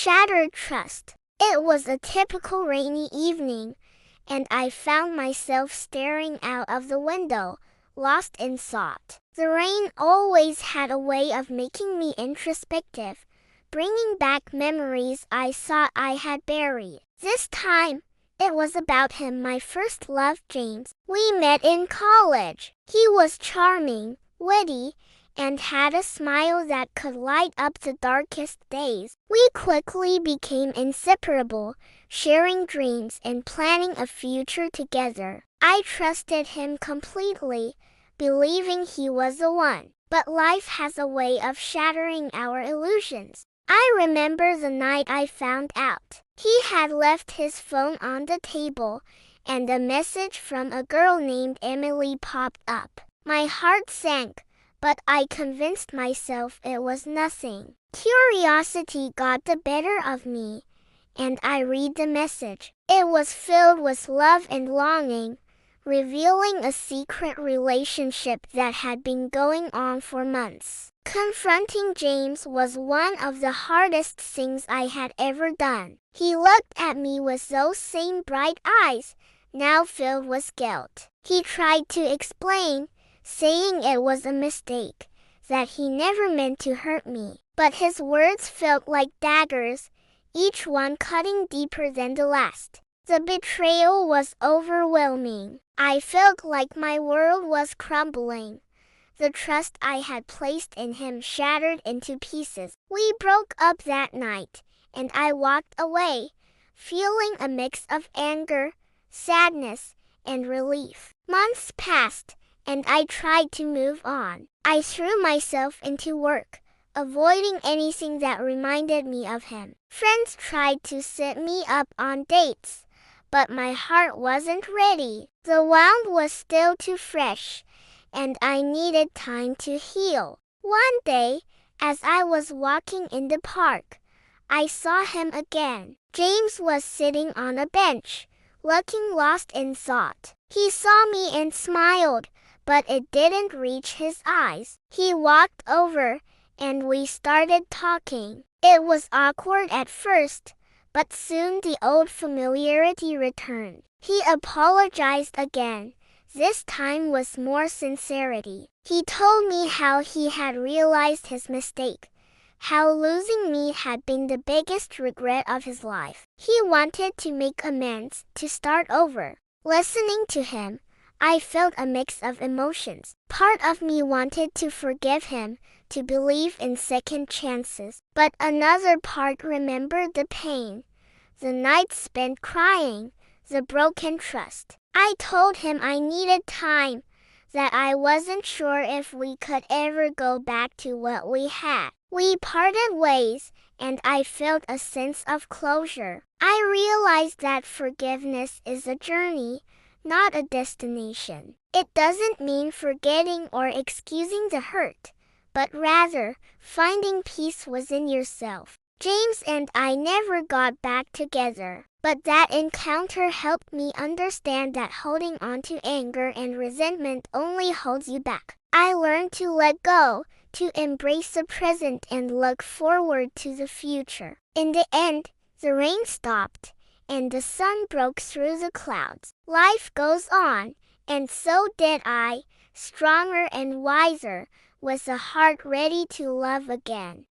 Shattered trust. It was a typical rainy evening, and I found myself staring out of the window, lost in thought. The rain always had a way of making me introspective, bringing back memories I thought I had buried. This time, it was about him, my first love, James. We met in college. He was charming, witty, and had a smile that could light up the darkest days. We quickly became inseparable, sharing dreams and planning a future together. I trusted him completely, believing he was the one. But life has a way of shattering our illusions. I remember the night I found out. He had left his phone on the table, and a message from a girl named Emily popped up. My heart sank, but I convinced myself it was nothing. Curiosity got the better of me, and I read the message. It was filled with love and longing, revealing a secret relationship that had been going on for months. Confronting James was one of the hardest things I had ever done. He looked at me with those same bright eyes, now filled with guilt. He tried to explain, saying it was a mistake, that he never meant to hurt me. But his words felt like daggers, each one cutting deeper than the last. The betrayal was overwhelming. I felt like my world was crumbling. The trust I had placed in him shattered into pieces. We broke up that night, and I walked away, feeling a mix of anger, sadness, and relief. Months passed, and I tried to move on. I threw myself into work, avoiding anything that reminded me of him. Friends tried to set me up on dates, but my heart wasn't ready. The wound was still too fresh, and I needed time to heal. One day, as I was walking in the park, I saw him again. James was sitting on a bench, looking lost in thought. He saw me and smiled, but it didn't reach his eyes. He walked over, and we started talking. It was awkward at first, but soon the old familiarity returned. He apologized again, this time with more sincerity. He told me how he had realized his mistake, how losing me had been the biggest regret of his life. He wanted to make amends, to start over. Listening to him, I felt a mix of emotions. Part of me wanted to forgive him, to believe in second chances. But another part remembered the pain, the nights spent crying, the broken trust. I told him I needed time, that I wasn't sure if we could ever go back to what we had. We parted ways, and I felt a sense of closure. I realized that forgiveness is a journey, not a destination. It doesn't mean forgetting or excusing the hurt, but rather finding peace within yourself. James and I never got back together, but that encounter helped me understand that holding on to anger and resentment only holds you back. I learned to let go, to embrace the present and look forward to the future. In the end, the rain stopped, and the sun broke through the clouds. Life goes on, and so did I, stronger and wiser, with a heart ready to love again.